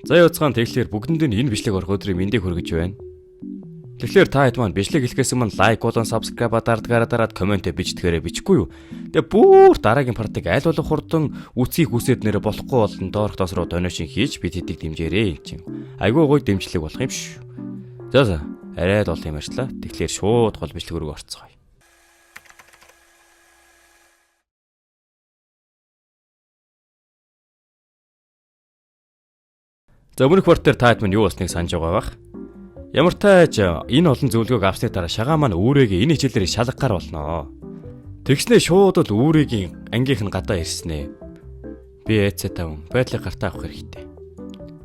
Заяа уцгаан тэгэхээр бүгдэнд нь энэ бичлэг орох өдрийн мэндийг хүргэж байна. Тэгэхээр та хэд маань бичлэг хэлэхээс өмнө лайк болон subscribe дараад комент бичдгээрээ бичихгүй юу. Тэгээ бүр дараагийн партыг аль болох хурдан үсгийг үсээд нэрэ болохгүй болон доорх тос руу доношин хийж бид хэдийг дэмжээрэй энэ чинь. Айгүй гоё дэмжлэг болох юм шүү. За арайд бол юм ярьчлаа. Тэгэхээр шууд гол бичлэг рүү орцгоё. За өмнөх партер та хэд маань юу болсныг санаж байгаа бах. Ямар тааж энэ олон зөвлөгөөг авсны дараа шагаа маань өөрөөгээ энэ хичээлээр шалгахаар болноо. Тэгснээ шууд л өөрийн ангийнх нь гадаа ирснэ. Би ээцээ байдлыг гартаа авах хэрэгтэй.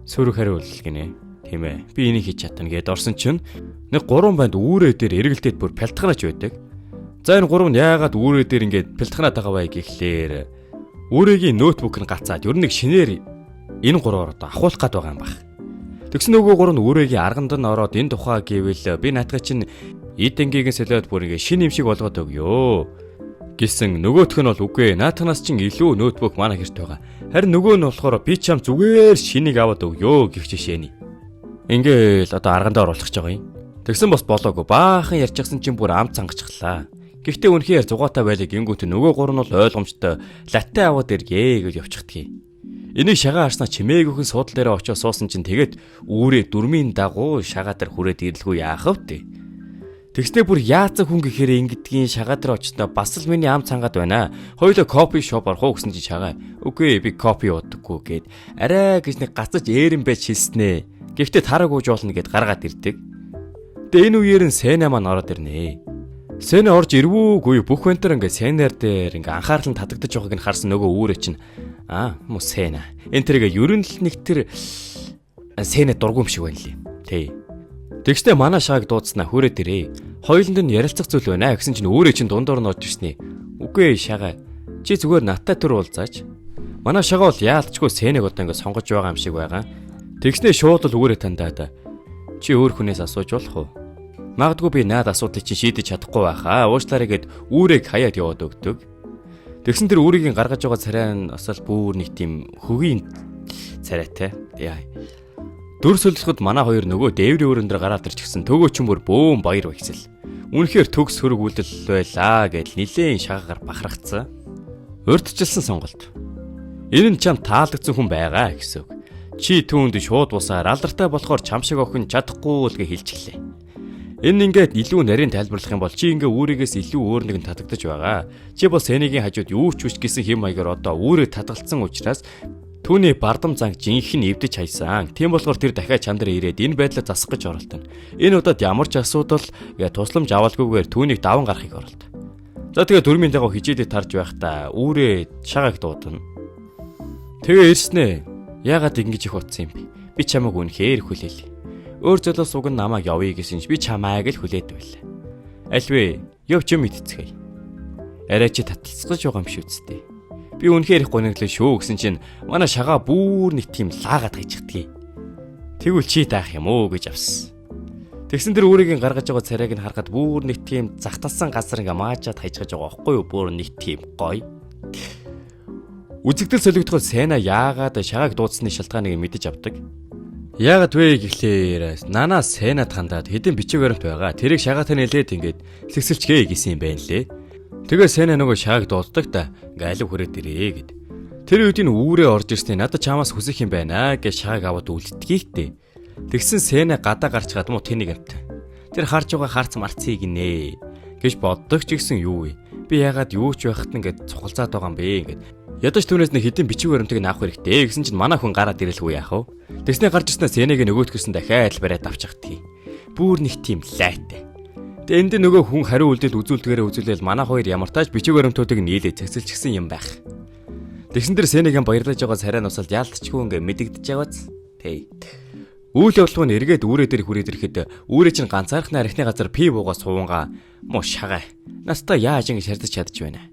Сөрөг хариулт гинэ. Тийм ээ. Би энийг хийж чадна гэд орсон чинь нэг 3 банд үүрээ дээр эргэлдээд бүр пялтганаач байдаг. За энэ 3 нь яагаад үүрээ дээр ингээд пялтганаад байгаа вэ гэхлээр өөрийн ноутбук нь гацаад ер нь нэг шинээр энэ 3-оор одоо ахуулах гээд байгаа юм баг. Тэгсэн нөгөө 3 нь өөрийн арганд нь ороод энэ тухай гэвэл би наатга чинь эд ангийн солиод бүр ингээ шин юм шиг болгоод өгөө гэсэн. Нөгөөх нь бол үгүй наатганаас чинь илүү ноутбук манай хэрт байгаа. Харин нөгөө нь болохоор би чам зүгээр шинийг аваад өгөө гэх жишээний. Ингээл одоо аргандаа оруулах гэж байгаа юм. Тэгсэн бас болоогүй. Баахан ярьчихсан чинь бүр ам цангачглаа. Гэхдээ үнэхээр зугаатай байлиг гингүүт нөгөө 3 нь бол ойлгомжтой латте аваад иргээ гэж явчихдгийг. Энийг шагаа харснаа чимээгүйхэн суудлын дээр очиж суусан чинь тэгээд үүрээ дөрмийн дагуу шагаа дээр хүрээд ирлгүй яах вэ? Тэгснээ бүр яацсан хүн гэхээр ингэдгийн шагаа дээр очсноо бас л миний ам цангаад байна. Хоёулаа кофе шоп орох уу гэсэн чи шагаа. Үгүй би кофе уудаггүй гэд арай гэж нэг гацаж ээрэн байж хэлснэ. Гэхдээ тараагүй жуулна гэд гаргаад ирдэг. Тэгээ энэ үеэр нь Сэна маань ороод ирнэ. Сэна орж ирвүүгүй бүх бентер ингээ Сэнаар дээр ингээ анхаарал нь татагдаж байгааг нь харсан нөгөө үүрээ чинь муу Сэна. Энэ тэрийг ерөн л нэг тэр Сэна дургуй юм шиг байна лээ. Тий. Тэгснэ манай шагааг дуудснаа хүрээд ирээ. Хоёуланд нь ярилцах зүйл байна гэсэн чинь өөрөө чинь дундуур нь орж ирснэ. Үгүй шагаа. Чи зүгээр наттай төр уулзаач. Манай шагаа бол яалтчгүй Сэнэг одоо ингээ сонгож байгаа юм шиг байгаа. Тэгснэ шууд л үүрээ тандаад. Чи өөр хүнээс асууж болох уу? Магадгүй би наад асуудлыг чинь шийдэж чадахгүй байхаа. Уушлаарэ гэд үүрэг хаяад яваад өгдөг. Тэгсэн тэр үүрийг гаргаж байгаа царай нь бас л бүр нэг тийм хөгийн царайтай. Яа. Дүр солиход манай хоёр нөгөө дээврийн өрөн дээр гараад ирчихсэн. Төгөө ч юм бүр бөөм баяр багсэл. Үнэхээр төгс хөрөг үйлдэл байлаа гэж нилээн шагаагаар бахархацсан. Урдчилсан сонголт. Энэ нь чам таалагдсан хүн байгаа гэсэн үг. Чи түүнд шууд бусаар алдартай болохоор чам шиг охин чадахгүй л гэж хэлчихлээ. Энэ ингээд илүү нарийн тайлбарлах юм бол чи ингээ үүрээс илүү өөр нэгэн татагдаж байгаа. Чи бол Сэнигийн хажууд юу ч үш гэсэн хэм маягаар одоо үүрээ татгалцсан учраас түүний бардам занг жинхэнэ эвдэж хайсан. Тийм болохоор тэр дахиад чандраа ирээд энэ байдлаа засах гэж оролдоно. Энэ удаад ямар ч асуудал тусламж авалгүйгээр түүнийг даван гарахыг оролдоо. За тэгээ дөрмийн дагуу хижээдээ тарж байхдаа үүрээ шагааг дуудана. Тэгээ ирснэ. Яагаад ингэж их утсан юм бэ? Би чамайг үнэхээр хүлээлээ. Өөр золиос уг нь намайг явъя гэсэн чи би чамайг л хүлээд байлаа. Альвэ, яв ч юм мэдцгээе. Арай чи таталцгаж байгаа юм шүү дээ. Би үнэхээр их гониглоо шүү гэсэн чинь манай шагаа бүр нэг тийм лаагаад хайчихдгийг. Тэгвэл чи таах юм уу гэж авсан. Тэгсэн тэр өөрийг гаргаж байгаа царайг нь харахад бүр нэг тийм захталсан газар ингээ маажаад хайчгаж байгаа байхгүй юу? Бүр нэг тийм гоё. Үзэгдэл солигдоход Сэна яагаад шагааг дуудсны шалтгааныг мэдэж авдаг. Яагаад вэ гэхлээр нанаа Сэнад хандаад хэдэн бичиг баримт байгаа. Тэрийг шагаатай нэлээд ингээд сэгсэлчгээ гэсэн юм байна лээ. Тэгээ Сэна нөгөө шагааг дууддаг та ингээ алив хүрээд ирээ гэд. Тэр үед энэ үүрээ орж ирснээр надад чамаас хүсэх юм байна гэж шагааг аваад үлддгийхтэй. Тэгсэн Сэна гадаа гарч чад муу тэнийг амт. Тэр харж байгаа харц марцыг нэ гэж боддог ч гэсэн юу вэ? Би яагаад юу ч байхад ингээд цухалзаад байгаа юм бэ ингээд. Ядаж түүнээс нэг хэдэн бичиг баримтыг наах хэрэгтэй гэсэн чинь манай хүн гараад ирэлгүй яах вэ? Тэгснээ гарч ирснээр Сэнэг нөгөөдгөрсөн дахиад л бариад авчихдгийг. Бүр нэг тийм лайтай. Тэгээ энд нөгөө хүн хариу үйлдэл үзүүлдгээрээ үзүүлээл манай хоёр ямар тааж бичиг баримтуудыг нийлээ цэцэлчихсэн юм байх. Тэгсэн тэр Сэнэгийн баярлаж байгаа царай нь усалд яалтчгүй ингээ мэдэгдэж байгааз. Тэ. Үйл явдлыг нь эргээд үүрээ дээр хүрээд ирэхэд үүрээ чинь ганцаархны архины газар пи буугаа суунгаа муу шагаа. Настаа яаж ингэ шардаж чадж байна.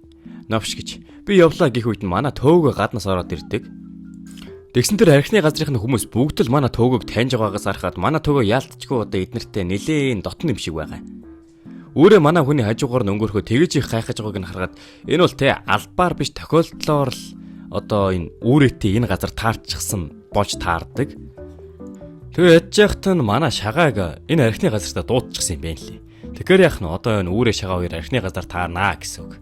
Новш гэж. Би явлаа гэх үед нь манай төөгөө гаднаас ороод ирдэг. Тэгсэн тэр архины газрын хүмүүс бүгд л манай төөгөөг таньж байгаагаас харахад манай төөгөө яалтчгүй одоо эднэртэй нэлээд дотн юм шиг байгаа. Өөрөө манай хүний хажуугаар нь өнгөрөхөө тэгэж их гайхаж байгааг нь харахад энэ бол тэ албаар биш тохиолдлоор л одоо энэ үүрээтэй энэ газар таарчихсан болж таардаг. Тэгээ ядж яхад нь манай шагааг энэ архины газартаа дуудчихсан юм байна лээ. Тэгэхээр яах нь одоо энэ үүрээ шагаа хоёр архины газар таарнаа гэсэн үг.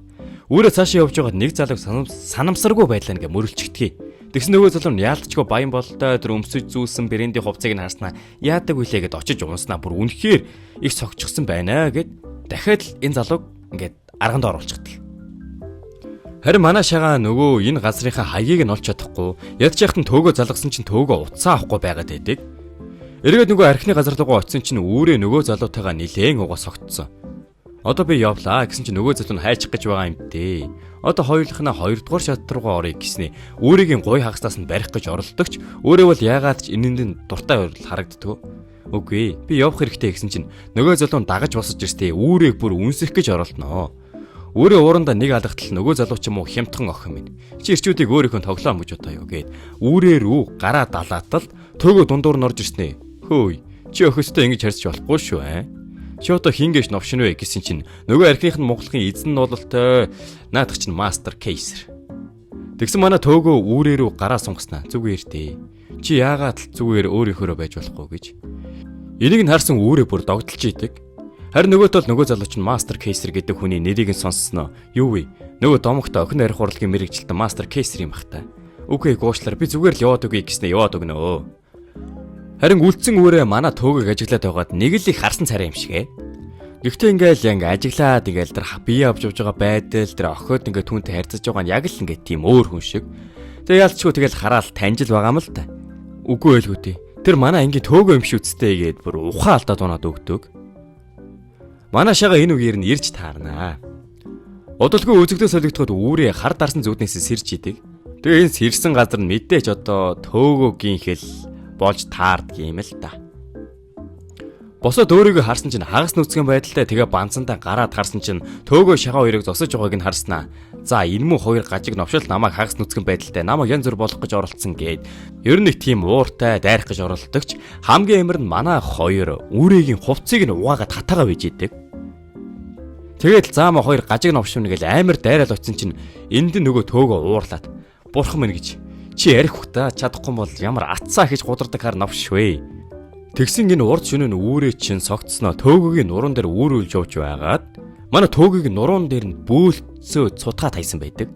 Үүрээ цаашаа явж байгаад нэг залууг санамсаргүй байдлаа ингээ мөрөлчгдгий. Тэгсэн нөгөө залуу нь яалтчгүй баян бололтой тэр өмсөж зүүлсэн брендийн хувцыг нь харснаа яадаг вүлээ гэд очиж унснаа бүр үнэхээр их согчгсон байна гэд дахиад л энэ залууг ингээд арганд оруулчихдаг. Харин манай шагаа нөгөө энэ газрынхаа хаягийг нь олж чадахгүй ядж яхад нь төөгөө залгасан чинь төөгөө утсаа авахгүй байгаад байдаг. Эргээд нөгөө архины газар руугаа очисон чинь үүрээ нөгөө залуутайгаа нилээн угаа согтсон. Одоо би явлаа гэсэн чинь нөгөө залуу нь хайчих гэж байгаа юм дээ. Одоо хоёулахнаа 2 дугаар шат руугаа орё гэснээ өөрийн гой хагастаас нь барих гэж оролдогч өөрөө бол яагаад ч энэнд дуртай харагддаг. Үгүй би явах хэрэгтэй гэсэн чинь нөгөө залуу нь дагаж босож ирстэй үүрийг бүр үнсэх гэж оролдноо. Өөрөө уурандаа нэг алгатал нөгөө залуу ч юм уу хямдхан охин минь. Чи ирчүүдийг өөрийнхөө тоглоом гэж бодоо юу гэд үүрээ рүү гараа далаатал төөгөө дундуур нь орж ирснэ. Хөөе чи өхөстэй ингэж харьцаж болохгүй шүү Чи одоо хингэж новшин вэ гэсэн чинь нөгөө архиных нь Монголын эзэн нуулалтай наадах чинь мастер кейсер. Тэгсэн манай төөгөө үүрээ рүү гараа сунгаснаа зүгээр дээ. Чи яагаад л зүгээр өөрийнхөөрөө байж болохгүй гэж. Энийг нь харсан үүрээ бүр догдолж идэг. Харин нөгөөт бол нөгөө залуу чинь мастер кейсер гэдэг хүний нэрийг нь сонссноо. Юу вэ? Нөгөө домогтой охин арх урлагийн мэрэгчлэн мастер кейсер юм бах та. Үгүй гоочлаар би зүгээр л яваад үгүй гэснээр яваад өгнө. Харин үлдсэн үүрээ манай төөгөг ажиглаад байгаад нэг л их харсан царай юм шиг ээ. Гэхдээ ингээл ажиглаад ингээл тэр бие авч явж байгаа байдал тэр охид ингээд түүнтэй харьцаж байгаа нь яг л ингээд тийм өөр хүн шиг. Тэгээ ялцгүй тэгэл хараал таньжил байгаа юм л та. Үгүй байлгүй дээ. Тэр манай ангийн төөгөө юм шиг үсттэй гээд бүр ухаан алдаад унаад өгдөг. Манай шагаа энэ үгээр нь ирж таарнаа. Удалгүй үзэгдээ солигдоход үүрээ хар дарсан зүуднээс сэрж идэг. Тэгээ энэ сэрсэн газар нь мэдээж одоо төөгөөгийн хэл болж таардаг юм л та. Босоод өөрийгөө харсан чинь хагас нүцгэн байдалтай тэгээ банцандаа гараад харсан чинь төөгөө шагаа хоёрыг зогсож байгааг нь харснаа. За энэ муу хоёр гажиг новшил намайг хагас нүцгэн байдалтай намайг янз бүр болох гэж оролцсон гээд ер нь нэг тийм ууртай дайрах гэж оролдогч хамгийн амар нь манай хоёр үүрээгийн хувцсыг нь угаагаад хатаагаа бийж идэг. Тэгээд заама хоёр гажиг новшивна гэж амар дайраал очсон чинь энд нөгөө төөгөө уурлаад бурхан минь гэж чи ярих хөтэ чадахгүй бол ямар атсаа хийж гудардаг хар новшвэ. Тэгсэн энэ урд шөнө нь үүрээ чинь согтсноо төөгөгийн нуруунд дээр үүрүүлж явж байгаад манай төөгөгийн нуруунд дээр нь бөөлцөө цутгаа тайсан байдаг.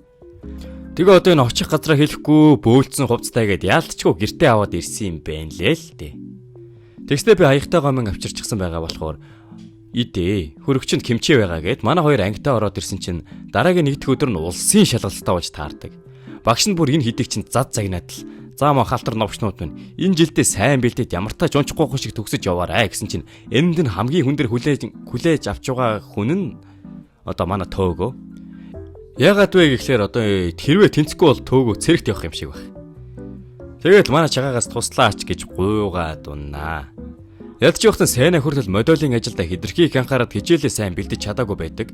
Тэгээ одоо энэ очих газраа хэлэхгүй бөөлцсөн хувцтай гээд яалтчгүй гэртээ аваад ирсэн юм байна лээ л дээ. Тэгснэ би хаягтай гомын авчирчихсан байгаа болохоор идэ хөрөгчөнд кимчээ байгаа гээд манай хоёр ангитаа ороод ирсэн чинь дараагийн нэг дэх өдөр нь улсын шалгалтаа болж таардаг. Багш нь бүр энэ хидийг чинь зад загнаад л заамаа халтар новчнууд минь энэ жилдээ сайн бэлдээд ямар та ч унчихгүй шиг төгсөж яваарай гэсэн чинь энд нь хамгийн хүн дээр хүлээж авч байгаа хүн нь одоо манай төөгөө. Яагаад вэ гэхлээр одоо хэрвээ тэнцэхгүй бол төөгөө цэрэгт явах юм шиг байна. Тэгээд манай чагаагаас туслаач гэж гуйгаад уннаа. Ядч явахтан сайн хөртөл моделийн ажилдаа хидэрхийг анхаарад хичээлээ сайн бэлдэж чадаагүй байдаг.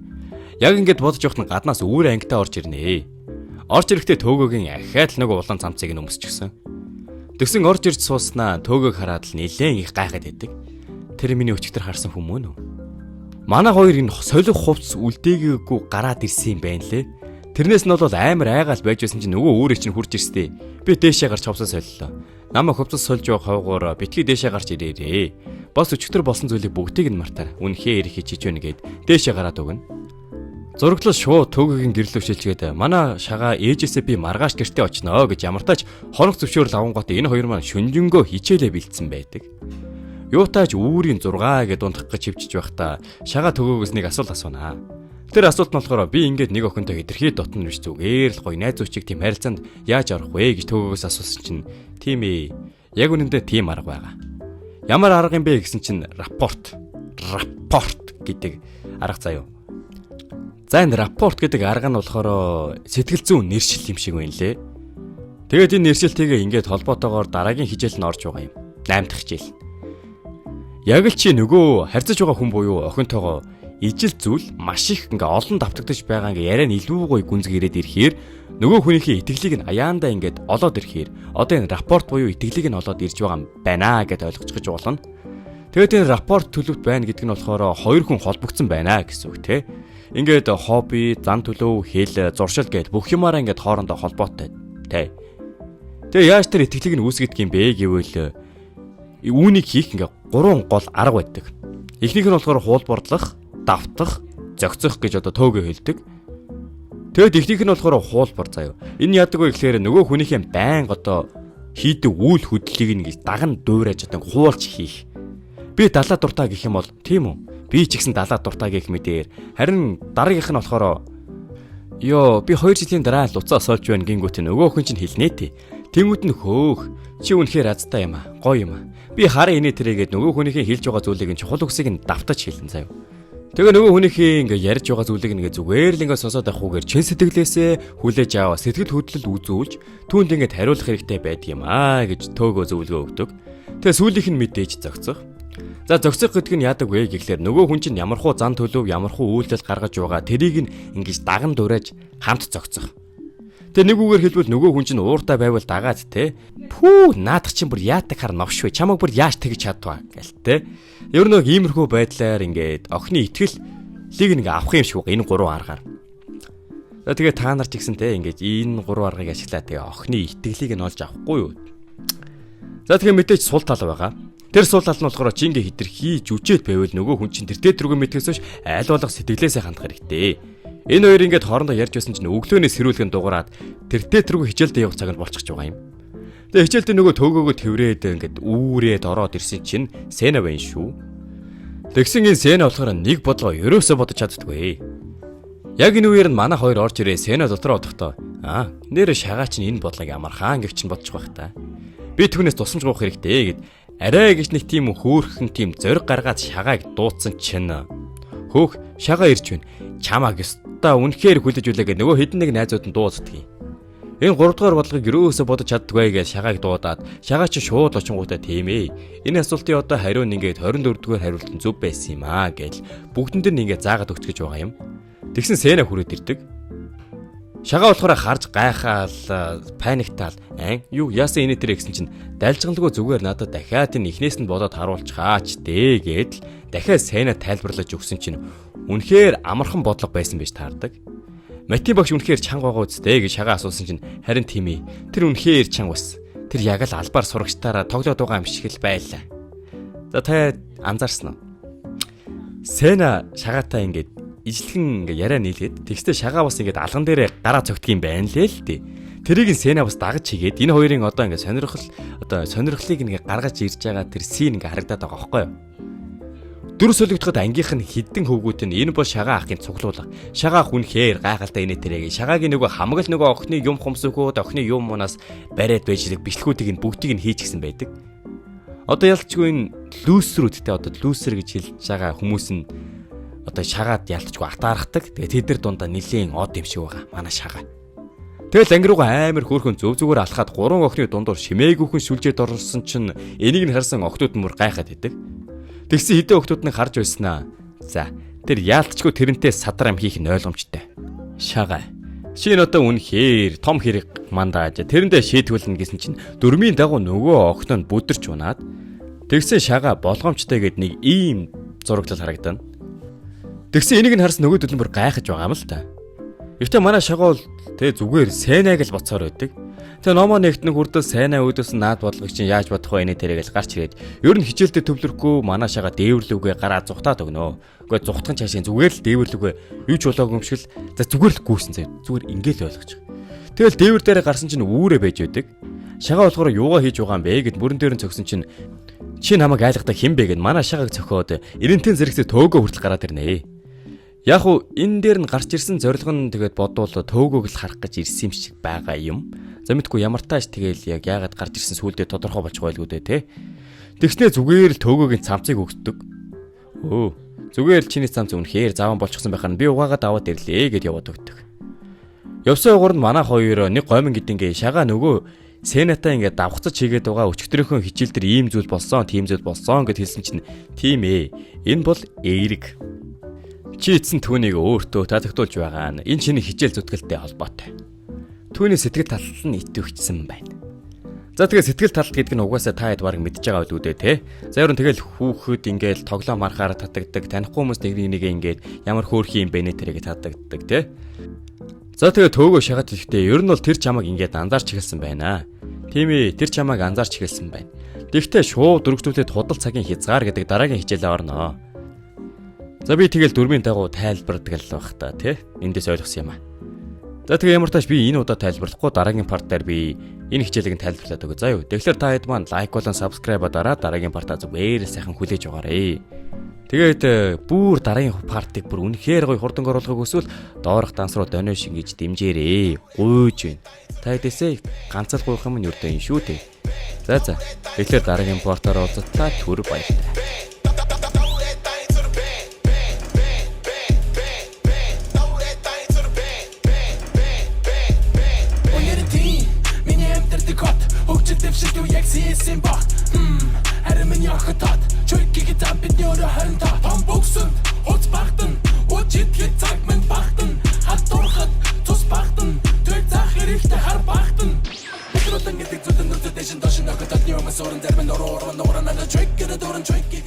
Яг ингэж бодож явахтан гаднаас өөр ангитаа орж ирнэ. Орж ирэхдээ төөгөөгийн ахаад л нэг улаан цамцыг нь өмсчихсэн. Тэгсэн орж ирж сууснаа төөгөөг хараад л нилээн их гайхаад байдаг. Тэр миний өчигдөр харсан хүмүүс үү? Манай хоёр энэ солих хувцс үлдээгээгүй гараад ирсэн юм байна лээ. Тэрнээс нь бол амар айгаал байж байсан чинь нөгөө өөрөө чинь хурж ирстэй. Би дээшээ гарч хувцас солилоо. Намайг хувцас сольж явах хавгуур битгий дээшээ гарч ирээрээ. Бас өчигдөр болсон зүйлийг бүгдийг нь мартаа. Үнэхээр их хичээж байна гэд дээшээ гараад өгнө. Зурглал шууд төөгөгийн гэрэл өвшилжгээд манай шагаа ээжээсээ би маргааш гэртээ очноо гэж ямартаач хоног зөвшөөрөл авангууд энэ хоёр маань шүнжэнгөө хичээлээ бэлдсэн байдаг. Юутаач үүрийн 6 гэд дундах гэж хөвчж байхдаа шагаа төгөөгөөс нэг асуулт асуунаа. Тэр асуулт нь болохоор би ингээд нэг охинтой хэтэрхий дотно биш зүгээр л гоё найз зүйчиг тийм харилцаанд яаж орох вэ гэж төгөөгөөс асуусан чинь тийм ээ. Яг үнэндээ тийм арга байгаа. Ямар арга юм бэ гэсэн чинь рапорт гэдэг арга заяа. За энэ рапорт гэдэг арга нь болохоор сэтгэл зүйн нэршил юм шиг байна лээ. Тэгээд энэ нэршилтэйгээ ингээд холбоотойгоор дараагийн хичээл нь орж байгаа юм. 8 дахь хичээл. Яг л чи нөгөө харьцаж байгаа хүн буюу охинтойгоо ижил зүйл маш их ингээ олон давтагдаж байгаа ингээ яриа нь илүү гоё гүнзг ирээд ирэхээр нөгөө хүнийхээ итгэлийг нь аяандаа ингээд олоод ирэхээр одоо энэ рапорт буюу итгэлийг нь олоод ирж байгаа юм байна гэд ойлгочих гэж болно. Тэгээд энэ рапорт төлөвт байна гэдэг нь болохоор хоёр хүн холбогдсон байна гэсэн үг те. Ингээд хобби, зан төлөв, хэл, зуршил гээд бүх юмараа ингээд хоорондоо холбоотой. Тэ. Тэгээ яаж тэр итгэлийг нь үүсгэдэг юм бэ гэвэл үүнийг хийх ингээ 3 гол арга байдаг. Эхнийх нь болохоор хуулбарлах, давтах, зохицох гэж төөгөө хэлдэг. Тэгэд эхнийх нь болохоор хуулбар заяа. Энэ яадаг вэ гэхээр нөгөө хүнийхээ байн хийдэг үйл хөдлөлийг ингэж даган дуурайж хуулж хийх. Би далаа дуртай гэх юм бол тийм үү? Би ч гэсэн далаа дуртай гэх мэдээр. Харин дараагийнх нь болохоор би 2 жилийн дараа луцаа осоолж байна гингүүт нөгөө хүн чинь хэлнэ тий. Тэнгүүд нь хөөх. Чи үнэхээр азтай юм аа. Гоё юм аа. Би хараа инээ тэрээгээд нөгөө хүнийхээ хэлж байгаа зүйлийг нь чухал үгсийг нь давтаж хэлнэ заяа. Тэгээ нөгөө хүнийхээ ингээ ярьж байгаа зүйлийг ингээ зүгээр л ингээ сонсоод авахгүйгээр чин сэтгэлээсээ хүлээж аваа сэтгэл хөдлөл үзүүлж түүнд ингээ хариулах хэрэгтэй байдаг юм аа гэж төөгөө зөвлөгөө өгдөг. Тэгээ сүүлийнх нь мэдээж зохицох. За зохицох гэдэг нь яадаг вэ гэхлээр нөгөө хүн чинь ямархуу зан төлөв ямархуу үйлдэл гаргаж байгаа тэрийг нь ингээ даган дуурайж хамт зохицох. Тэгээ нэг үгээр хэлбэл нөгөө хүн чинь ууртай байвал дагаад те пүү наадах чинь бүр яатаг хар новш вэ чамаг бүр яаж тэгж чадваа гэл те. Ер нь иймэрхүү байдлаар ингээд охины итгэлийг ингээ авах юм шиг энэ 3 аргаар. За тэгээ та нар ч гэсэн те ингээд энэ 3 аргыг ашиглаад тэгээ охины итгэлийг нь олж авахгүй юу. За тэгээ мэдээж сул тал байгаа. Тэр сул тал нь болохоор чи ингээ хитрхи жүжээд байвал нөгөө хүн чинь тэр дээдрүүгээ мэдхээс биш аль болох сэтгэлээсээ хандах хэрэгтэй. Энэ хоёр ингээд хоорондоо ярьж байсан чинь өглөөнөөс сэрүүлгэн дугаараад тэр дээдрүүгээ хичээлдээ явах цагт болчихж байгаа юм. Тэгээ хичээлдээ нөгөө төөгөөгөө тэврээд ингээд үүрээд ороод ирсэн чинь Сэна байна шүү. Тэгсэн энэ Сэна болохоор нэг бодлого ерөөсөө бодож чаддаггүй. Яг энэ үеэр нь манай хоёр орж ирээ Сэна дотор одохдоо нэр шагаа чинь энэ бодлогыг амархан гэвч чинь бодож байх та. Би түүнээс тусламж гуйх хэрэгтэй гэд арай гэж нэг тийм хөөхөн тийм зориг гаргаад шагааг дуудсан чинь хөөх шагаа ирж байна. Чамааг ёстой үнэхээр хүлээж үлээ гэ нөгөө хэдэн нэг найзууд нь дууддаг. Энэ 3 дугаар бодлогыг ерөөсөө бодож чаддаггүй гэж шагааг дуудаад шагаа чи шууд очингуудаа тийм ээ. Энэ асуултын хариу нь ингээд 24 дугаар хариулт нь зөв байсан юм аа гэж бүгдэнд нь ингээд заагаад өгч гэж байгаа юм. Тэгсэн Сэна хүрээд ирдэг. Шагаа болохоор харж гайхаал паниктаал юу яасан энэ тэр гэсэн чинь дайлжгалгүй зүгээр надад дахиад энэ ихнээс нь бодоод харуулчихаач дээ гэдэл дахиад Сэна тайлбарлаж өгсөн чинь үнэхээр амархан бодлого байсан байж таардаг. Мати багш үнэхээр чанга байгаа үстэй гэж шагаа асуусан чинь харин тийм ээ. Тэр үнэхээр чанга бас. Тэр яг л албаар сурагчдаараа тоглоод байгаа юм шиг л байлаа. За та анзаарсан уу? Сэна шагаатай ингээд ижлэгэн ингээ яриа нийлээд тэгстэй шагаа бас ингээд алган дээрээ гараа цогтг юм байна лээ л дээ. Тэрийг Сэна бас дагаж хийгээд энэ хоёрын ингээ сонирхлыг ингээ гаргаж ирж байгаа тэр син ингээ харагдаад байгаа байхгүй юу? Дөрөв солигдоход ангийнх нь хідэн хөвгүүт нь энэ бол шагаа ахын цуглуулга. Шагаа хүнхээр гайхалтай инээ тэрэг. Шагаагийн нөгөө хамаг л нөгөө охины юм хумсгууд охины юм мунаас бариад байжлэг бичлэгүүдийг нь бүгдийг нь хийчихсэн байдаг. Одоо ялцгүй энэ лүүсрүүдтэй лүүсэр гэж хэлж байгаа хүмүүс нь шагаад ялтчгүй атаархдаг. Тэгээ тэд нар дундаа нилийн од юм шиг байгаа. Манай шагаа. Тэгэл анги руугаа амар хөөрхөн зөв зүгээр алхаад 3 охины дундуур шимээгүйхэн сүлжээд орсон чинь энийг нь харсан охтууд мөр гайхаад идэг. Тэгсэн хэдэн охтууд нь харж байснаа. За тэр яалтчгүй тэрнтэй садар ам хийх нь ойлгомжтой. Шагаа. Чи энэ үнэхээр том хэрэг мандааж тэрэндээ шийдвүүлнэ гэсэн чинь дөрмийн дагуу нөгөө охин нь бүдэрч унаад тэгсэн шагаа болгоомжтой гэд нэг ийм зураглал харагдана. Тэгсэн энийг нь харсан нөгөө төлбөр гайхаж байгаа юм л та. Гэхдээ манай шагаа бол зүгээр Сэнаг л боцоор байдаг. Тэгээ номоо нэгтнэг хүрдэл Сэна өөдөөс наад бодлого чинь яаж бодох вэ нэ тэрэгэл гарч ирээд ер нь хичээлдээ төвлөрөхгүй манай шагаа дээвэрлүүгээ гараа зүхтаад өгнө. Гэхдээ зүхтхан цаашаа зүгээр л дээвэрлүүгээ юу ч болоогүй юм шиг л за зүгээр л гүйсэн зав. Зүгээр ингээл ойлгож байгаа. Тэгэл дээвэр дээр гарсан чинь үүрэ байж байдаг. Шагаа болохоор юугаа хийж байгаа юм бэ гэд мөрөн дээр нь цогсон чинь чи намайг айлгахтаа хэн бэ гэд манай шагааг цохиод эрентэн зэрэгцээ төөгөө хүртэл гараад ирнэ. Яг уу энэ дээр нь гарч ирсэн зорилго нь тэгээд бодвол төөгөөг л харах гэж ирсэн юм шиг байгаа юм. За мэдгүй ямар тааш тэгэл яг яагаад гарч ирсэн сүулдэ тодорхой болчих байлгүй дээ те. Тэгснээ зүгээр л төөгөөгийн цамцыг өгдөг. Зүгээр л чиний цамц үнэхээр заван болчихсон байхаар би угаагаад аваад ирлээ гэд яваад өгдөг. Явсан угаар нь манай хоёр нэг гомин гэдэнгээ шагаа нөгөө Сэнатай ингээд давхцаж хийгээд байгаа өчигдрийнхөө хичээл дээр ийм зүйл болсон, тийм зүйл болсон гэд хэлсэн чинь тийм ээ. Энэ бол эерэг. Чи эцэн түүнийг өөртөө татагтуулж байгаа нь энэ чиний хичээл зүтгэлтэй холбоотой. Түүний сэтгэл талт нь итвэхжсэн байна. За тэгээ сэтгэл талт гэдэг нь угаасаа та хэд бараг мэдж байгаа байлгүй дээ те. За ерөн тэгэл хүүхэд ингээл тоглоо мархаар татагддаг, танихгүй хүмүүс нэг ингээд ямар хөөрхи юм бэ нэ тэрэг татагддаг те. За тэгээ төөгөө шахаад ихдээ ер нь бол тэр чамайг ингээд анзаарч эхэлсэн байна. Тийм ээ, тэр чамайг анзаарч эхэлсэн байна. Тэгвэл шууд дөрөвчнүүдэд худал цагийн хязгаар гэдэг дараагийн хичээлээ орноо. За би тэгэл дөрмийн дагуу тайлбардаг л байх та тий. Эндээс ойлгосон юм аа. За тэгээ ямар тааш би энэ удаа тайлбарлахгүй дараагийн парт дээр би энэ хичээлийг тайлбарлаад өгье. За юу. Тэгэхээр та хэд маань лайк болон сабскрайб дараад дараагийн партаа зүгээр сайхан хүлээж аваарай. Тэгээд бүр дараагийн партыг бүр үнэхээр гоё хурдан оруулахыг хүсвэл доорх данс руу донешн гэж дэмжээрэй. Гуйж байна. Та хэдээсээ ганц л гуйх юм нь өрдөө юм шүү дээ. За. Тэгэхээр дараагийн партаар уулзалтаа түр баярлалаа. Дэвшиг юу яг хийсэн ба харин миний ахтад чойгийг зампид нөрө харин та том боксонд хоц багтан очитгэж цаг минь багтан хат дурхад тус багтан тэр цах хэрэгтэй хар багтан Өдрөдөн гэдэг зүтэн нүдэшин дошин агтад юм асуурын зарим нөрөө нөрөө нана чойгийг дөрөн чойгийг